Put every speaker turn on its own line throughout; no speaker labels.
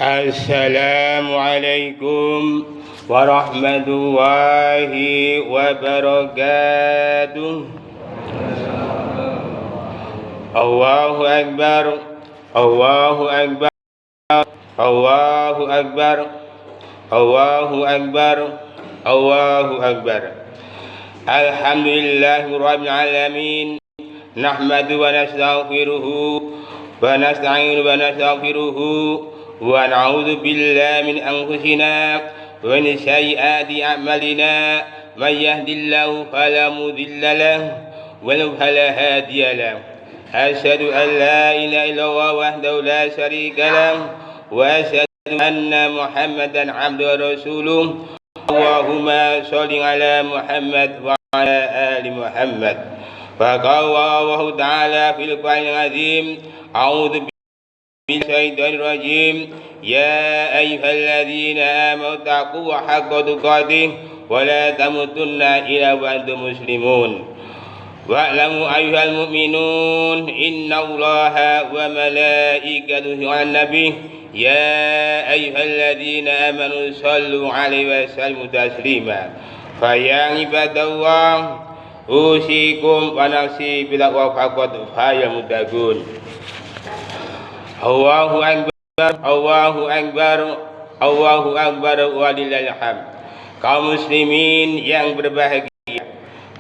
Assalamualaikum warahmatullahi wabarakatuh. Allahu Akbar, Allahu Akbar, Allahu Akbar, Allahu Akbar, Allahu Akbar. Alhamdulillahirabbil alamin. Nahmadu wa nastaghfiruhu wa nasta'inu wa nastaghfiruhu wa na'udzu billahi min anfusina wa min sayyiati a'malina. May yahdihillahu fala mudilla lahu wa la hadiya lahu. Asyhadu an la ilaha illallah wahdahu la syarika lahu wa asyhadu anna Muhammadan abduhu wa rasuluh. Allahumma sholli ala Muhammad wa ala ali Muhammad. Faqala Allah ta'ala fil Qur'anil azim. A'udzu billahi rajim. Ya ayyuhalladzina amanu taqullaha haqqa tuqatih wa la tamutunna illa wa antum muslimun. Wa'lamu ayyuhal mu'minun innallaha wa malaikatahu yusholluna 'alan nabi. Ya ayyuhalladzina amanu shallu 'alaihi wa sallimu taslima. Fa ya ibadallah usikum wa nafsi bil taqwa faqad fayal muttaqun. Allahu Akbar, Allahu Akbar, Allahu Akbar walillahil hamd. Kaum muslimin yang berbahagia,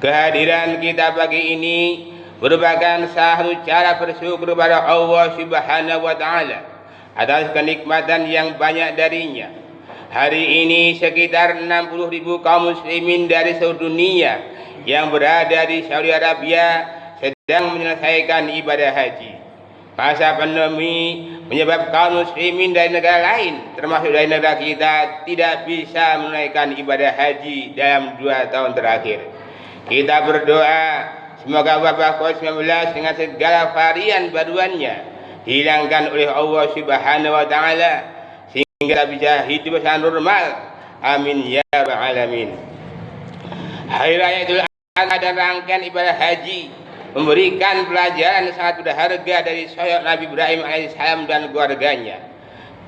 kehadiran kita pagi ini merupakan satu cara bersyukur kepada Allah Subhanahu wa taala atas kenikmatan yang banyak darinya. Hari ini sekitar 60.000 kaum muslimin dari seluruh dunia yang berada di Saudi Arabia sedang menyelesaikan ibadah haji. Masa pandemi menyebabkan kaum muslimin dari negara lain termasuk dari negara kita tidak bisa menunaikan ibadah haji dalam 2 tahun terakhir. Kita berdoa semoga wabah COVID-19 dengan segala varian baruannya dihilangkan oleh Allah Subhanahu wa taala sehingga bisa hidup secara normal. Amin ya rabbal alamin. Hari Raya Idul Adha dan rangkaian ibadah haji memberikan pelajaran sangat berharga dari sosok Nabi Ibrahim alaihissalam dan keluarganya.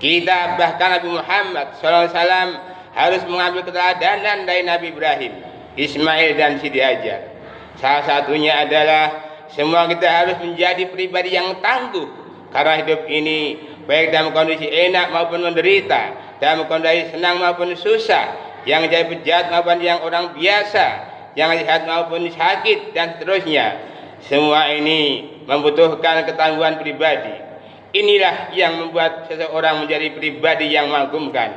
Kita bahkan Nabi Muhammad SAW harus mengambil keteladanan dari Nabi Ibrahim, Ismail dan Siti Hajar. Salah satunya adalah semua kita harus menjadi pribadi yang tangguh karena hidup ini baik dalam kondisi enak maupun menderita, dalam kondisi senang maupun susah, yang jadi pejabat maupun yang orang biasa, yang sehat maupun sakit dan seterusnya. Semua ini membutuhkan ketangguhan pribadi. Inilah yang membuat seseorang menjadi pribadi yang mengagumkan.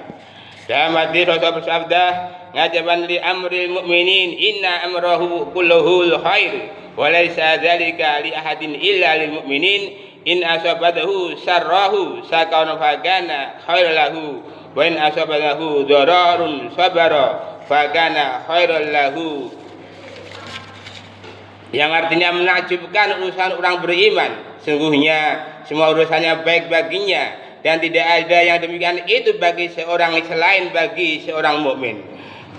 Dalam hadis Rasul bersabda, "Ngajaban li amril mu'minin inna amrahu kulluhu khair wa laysa dzalika li ahadin illa lil mu'minin in asabathu syarrahu sakana fagana khairal lahu wa in asabathu dararun sabara fagana khairal lahu." Yang artinya menakjubkan urusan orang beriman. Sungguhnya semua urusannya baik baginya dan tidak ada yang demikian itu bagi seorang selain bagi seorang mukmin.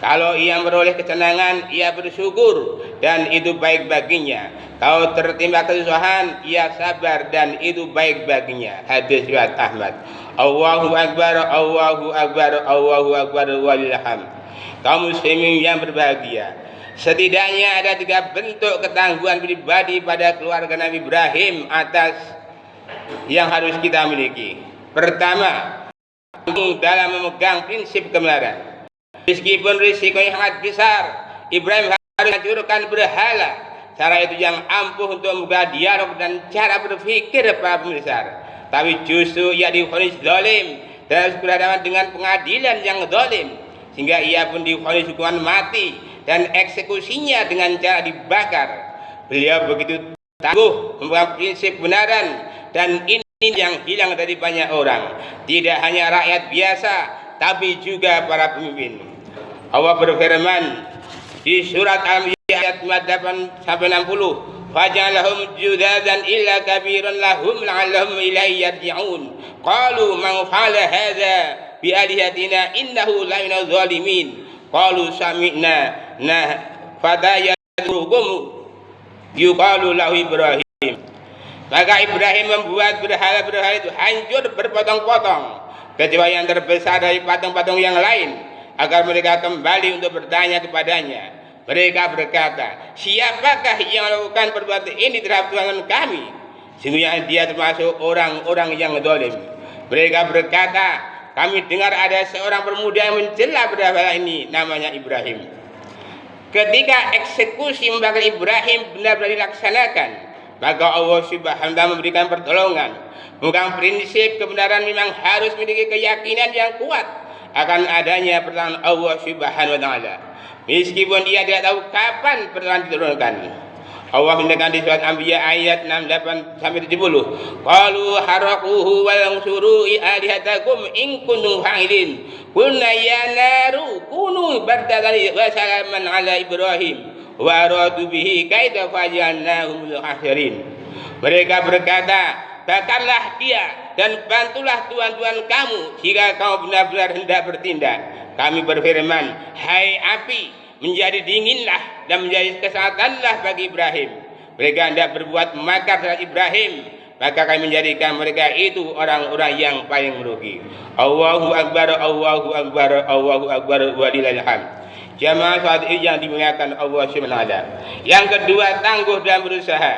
Kalau ia meroleh kesenangan, ia bersyukur dan itu baik baginya. Kalau tertimpa kesusahan, ia sabar dan itu baik baginya. Hadis riwayat Ahmad. Allahu Akbar, Allahu Akbar, Allahu Akbar walillahil hamd. Kaum muslimin yang berbahagia, setidaknya ada 3 bentuk ketangguhan pribadi pada keluarga Nabi Ibrahim atas yang harus kita miliki. Pertama, dalam memegang prinsip kebenaran. Meskipun risikonya sangat besar, Ibrahim harus menghancurkan berhala. Cara itu yang ampuh untuk membuka dialog dan cara berpikir para pembesar. Tapi justru ia divonis zalim dan harus berhadapan dengan pengadilan yang zalim, sehingga ia pun divonis hukuman mati dan eksekusinya dengan cara dibakar. Beliau begitu tangguh mempegang prinsip kebenaran dan ini yang hilang dari banyak orang, tidak hanya rakyat biasa tapi juga para pemimpin. Allah berfirman di surat Al-Anbiya ayat 8 sampai 60, "Faj'alahum judadan illa kabiran lahum la'allahum ilaihi yarji'un. Qalu man fa'ala hadza bi alihatina innahu laminaz zalimin. Qalu sami'na fadayatuhum yuqalu lahu Ibrahim." Maka Ibrahim membuat berhala-berhala itu hancur berpotong-potong kecuali yang terbesar dari patung-patung yang lain, agar mereka kembali untuk bertanya kepadanya. Mereka berkata, siapakah yang melakukan perbuatan ini terhadap Tuhan kami? Sesungguhnya dia termasuk orang-orang yang zalim. Mereka berkata, kami dengar ada seorang pemuda yang mencela berhala ini, namanya Ibrahim. Ketika eksekusi membakar Ibrahim benar-benar dilaksanakan, maka Allah Subhanahu wa taala memberikan pertolongan. Bukan prinsip kebenaran memang harus memiliki keyakinan yang kuat akan adanya pertolongan Allah Subhanahu wa taala, meskipun dia tidak tahu kapan pertolongan diturunkan. Allah menyatakan di surat Anbiya ayat 68 sampai 70, qalu haraquhu wal ansuru alihatakum in kuntum fa'ilin qulna ya naru kunu bardan wa salaman ala Ibrahim wa aradu bihi kaida fajalnahum al-akhirin. Mereka berkata, bakarlah dia dan bantulah tuan-tuan kamu jika kamu benar-benar hendak bertindak. Kami berfirman, hai api, menjadi dinginlah dan menjadi keselamatanlah bagi Ibrahim. Mereka hendak berbuat makar terhadap Ibrahim, maka kami menjadikan mereka itu orang-orang yang paling merugi. Allahu Akbar, Allahu Akbar, Allahu Akbar, walillahil hamd. Jamaah salat Id yang dimuliakan Allah Subhanahu wa taala. Yang kedua, tangguh dalam berusaha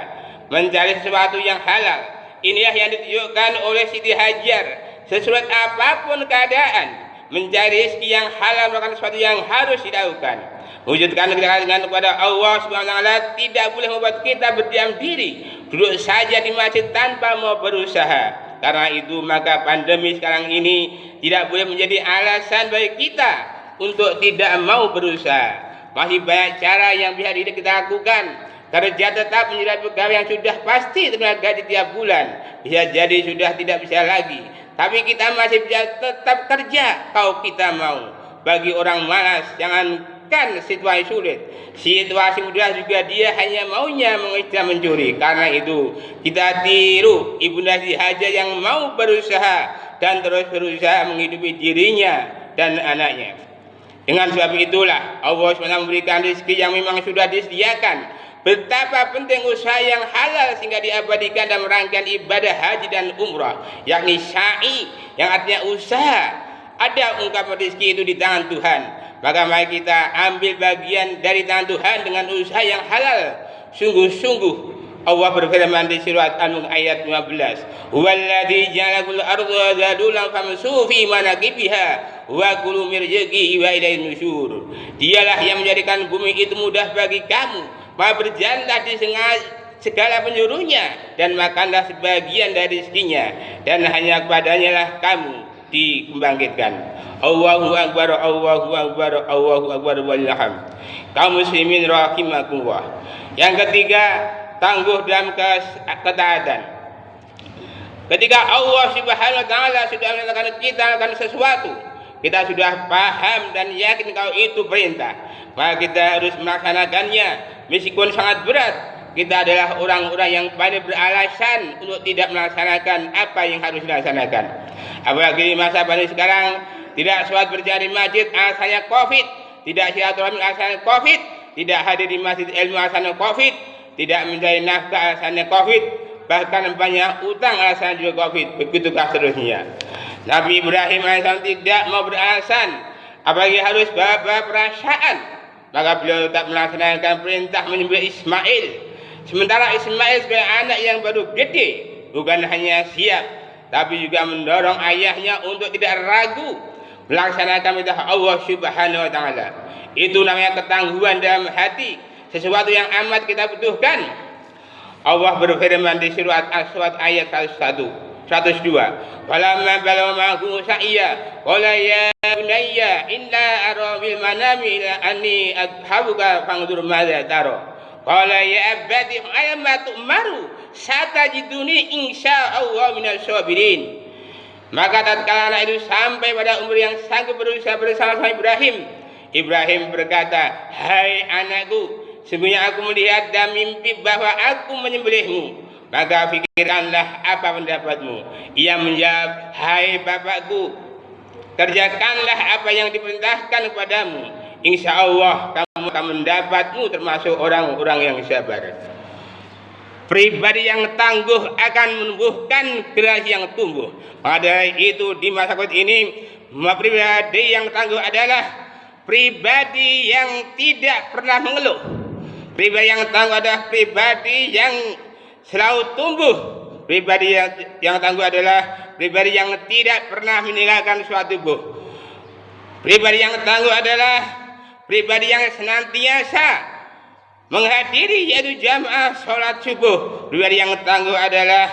mencari sesuatu yang halal. Inilah yang ditunjukkan oleh Siti Hajar. Sesuai apapun keadaan, mencari rezeki yang halal merupakan sesuatu yang harus dilakukan. Wujudkan kedekatan kepada Allah Subhanahu wa taala tidak boleh membuat kita berdiam diri, duduk saja di masjid tanpa mau berusaha. Karena itu maka pandemi sekarang ini tidak boleh menjadi alasan bagi kita untuk tidak mau berusaha. Masih banyak cara yang bisa kita lakukan. Kerja tetap menjadi pegawai yang sudah pasti terima gaji tiap bulan, bisa jadi sudah tidak bisa lagi, tapi kita masih bisa tetap kerja kalau kita mau. Bagi orang malas, jangankan situasi sulit, situasi mudah juga dia hanya maunya mengejar mencuri. Karena itu kita tiru Ibunda Siti Hajar yang mau berusaha dan terus berusaha menghidupi dirinya dan anaknya. Dengan sebab itulah Allah SWT memberikan rezeki yang memang sudah disediakan. Betapa penting usaha yang halal sehingga diabadikan dalam rangkaian ibadah haji dan umrah, yakni sa'i, yang artinya usaha. Ada ungkapan rezeki itu di tangan Tuhan, maka mari kita ambil bagian dari tangan Tuhan dengan usaha yang halal. Sungguh-sungguh Allah berfirman di surat An-Nur ayat 15, "Walladzi ja'alakul arda zalulan famshu fi manakibiha wa kulu min rizqihi wa ilaihi nusyur." Dialah yang menjadikan bumi itu mudah bagi kamu, maka berjalanlah di segala penjurunya dan makanlah sebagian dari rezekinya, dan hanya kepadanya lah kamu dibangkitkan. Allahu Akbar, Allahu Akbar, Allahu Akbar, walillahil hamd. Kaum muslimin rahimakumullah. Yang ketiga, tangguh dalam ketaatan. Ketika Allah Subhanahu wa taala sudah menyatakan kita akan sesuatu, kita sudah paham dan yakin kalau itu perintah, maka kita harus melaksanakannya meskipun sangat berat. Kita adalah orang-orang yang paling beralasan untuk tidak melaksanakan apa yang harus dilaksanakan. Apalagi di masa pandemi sekarang, tidak sholat berjamaah di masjid alasannya COVID, tidak silaturahmi alasannya COVID, tidak hadir di masjid ilmu alasannya COVID, tidak mencari nafkah alasannya COVID, bahkan banyak utang alasannya juga COVID. Begitukah seterusnya. Nabi Ibrahim AS tidak mau beralasan, apalagi harus bawa perasaan, maka beliau tetap melaksanakan perintah menyembelih Ismail. Sementara Ismail sebagai anak yang baru gede, bukan hanya siap, tapi juga mendorong ayahnya untuk tidak ragu melaksanakan perintah Allah Subhanahu wa taala. Itu namanya ketangguhan dalam hati, sesuatu yang amat kita butuhkan. Allah berfirman di surat As-Sadd ayat 102, "Falamma balagha ma'ahu sa'ya qala ya bunayya inna ara bil manami ila anni adhabuka fanzur madza tara." Qala ya abadi alamma tu'maru satajiduni insyaallah minas sabirin. Maka tatkala anak itu sampai pada umur yang sanggup berusaha bersama Ibrahim, Ibrahim berkata, "Hai anakku, sesungguhnya aku melihat dan mimpi bahwa aku menyembelihmu. Maka pikirkanlah apa pendapatmu." Ia menjawab, "Hai bapakku, kerjakanlah apa yang diperintahkan kepadamu. Insya Allah kamu akan mendapatmu termasuk orang-orang yang sabar." Pribadi yang tangguh akan menumbuhkan generasi yang tumbuh. Pada itu di masyarakat ini, pribadi yang tangguh adalah pribadi yang tidak pernah mengeluh. Pribadi yang tangguh adalah pribadi yang selalu tumbuh. Pribadi yang tangguh adalah pribadi yang tidak pernah meninggalkan suatu tubuh. Pribadi yang tangguh adalah pribadi yang senantiasa menghadiri yaitu jamaah sholat subuh. Pribadi yang tangguh adalah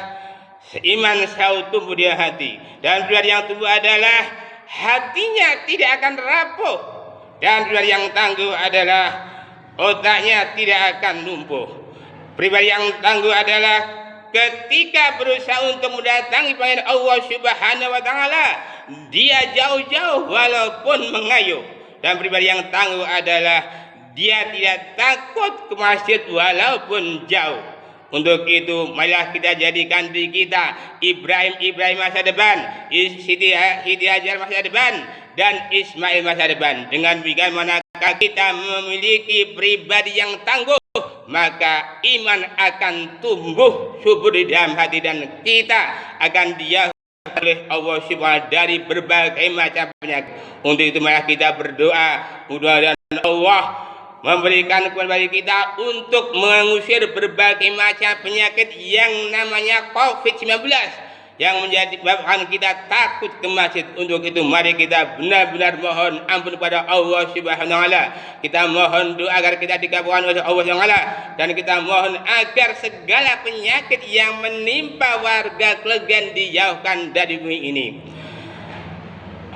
iman selalu tumbuh di hati. Dan pribadi yang tumbuh adalah hatinya tidak akan rapuh. Dan pribadi yang tangguh adalah otaknya tidak akan lumpuh. Pribadi yang tangguh adalah ketika berusaha untuk mendatangi panggilan Allah Subhanahu wa taala, dia jauh-jauh walaupun mengayuh. Dan pribadi yang tangguh adalah dia tidak takut ke masjid walaupun jauh. Untuk itu, marilah kita jadikan diri kita Ibrahim masa depan, Siti Hajar masa depan, dan Ismail masa depan. Dengan bagaimana kita memiliki pribadi yang tangguh, maka iman akan tumbuh subur di dalam hati dan kita akan dijauhkan oleh Allah Subhanahu dari berbagai macam penyakit. Untuk itu, marilah kita berdoa mudah-mudahan Allah memberikan kepada kita untuk mengusir berbagai macam penyakit yang namanya COVID-19 yang menyebabkan kita takut ke masjid. Untuk itu mari kita benar-benar mohon ampun kepada Allah Subhanahu wa taala. Kita mohon doa agar kita dikabulkan oleh Allah Subhanahu wa taala, dan kita mohon agar segala penyakit yang menimpa warga Klegan dijauhkan dari bumi ini.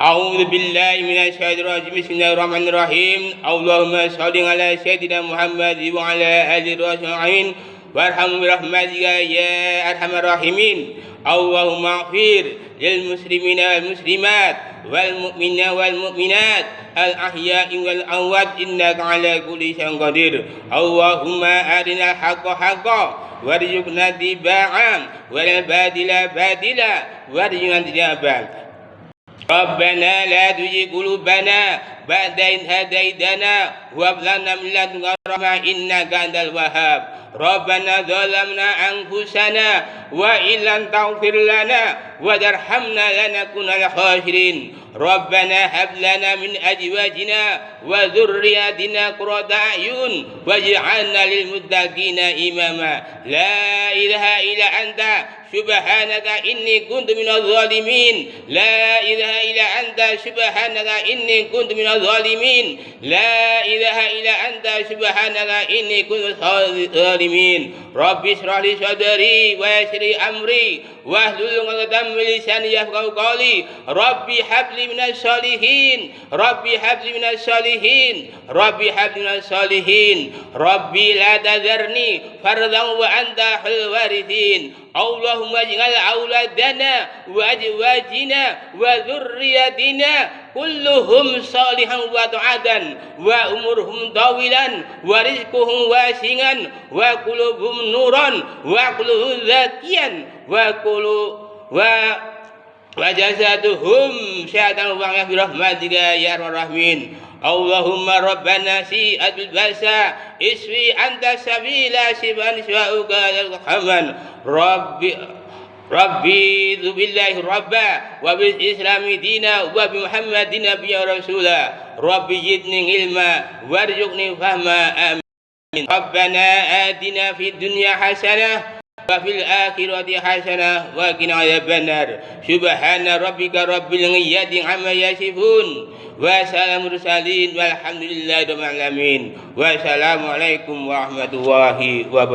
A'udzu billahi minasyaitonir rajim. Bismillahirrahmanirrahim. Allahumma shalli ala sayyidina Muhammad wa ala alihi wasallam warhamhu birahmatika ya arhamar rahimin. Allahumma ighfir lil muslimina wal muslimat wal mu'minina wal mu'minat al ahya'i wal amwat innaka ala kulli syai'in qadir. Allahumma arinal haqqa haqqan warzuqna ittiba'ah wal batila batila warzuqna ijtinabah. Rabbana la tuzigh qulubana ba'da idh hadaytana wa hab lana min ladunka rahmah innaka antal wahhab. Rabbana zalamna anfusana wa illam taghfir lana wa tarhamna lanakunanna khasirin. Rabbana hab lana min azwajina wa dhurriyyatina qurrata a'yun waj'alna lil muttaqina imama. La ilaha illa anta subhanaka inni kuntu minadh dhalimin. La ilaha illa anta subhanaka inni kuntu minadh dhalimin. La ilaha illa anta subhanaka inni kuntu minadh dhalimin. Rabbi shrah li sadri wa yassir li amri wahlul 'uqdatam min lisani yafqahu qawli. Rabbi habli minas sholihin. Rabbi habli minas sholihin. Rabbi habli minas sholihin. Rabbi la tadharni fardan wa anta khairul warithin. Allahumma ij'al auladana wa azwajina wa dhurriyyatina kulluhum salihan wa ta'adan wa umurhum tawilan wa rizquhum wasi'an wa qulubuhum nuran wa qulubuhum zakiyan wa jazaduhum syaitan wa bi rahmatika ya arhamar rahimin. Allahumma rabbana si'atul basa isfi anta sabila siban sya'uka al-haman. Rabbi billahi rabba wa bil islami dina wa bi muhammadin nabiyya rasula. Rabbi zidni ilma warzuqni fahma amin. Rabbana atina fid dunya hasanah wa fil akhirati hasanah wa qina adzabannar. Subhana rabbika rabbil izzati amma yasifun wa salamun mursalin walhamdulillahi rabbil alamin. Wassalamualaikum warahmatullahi wabarakatuh.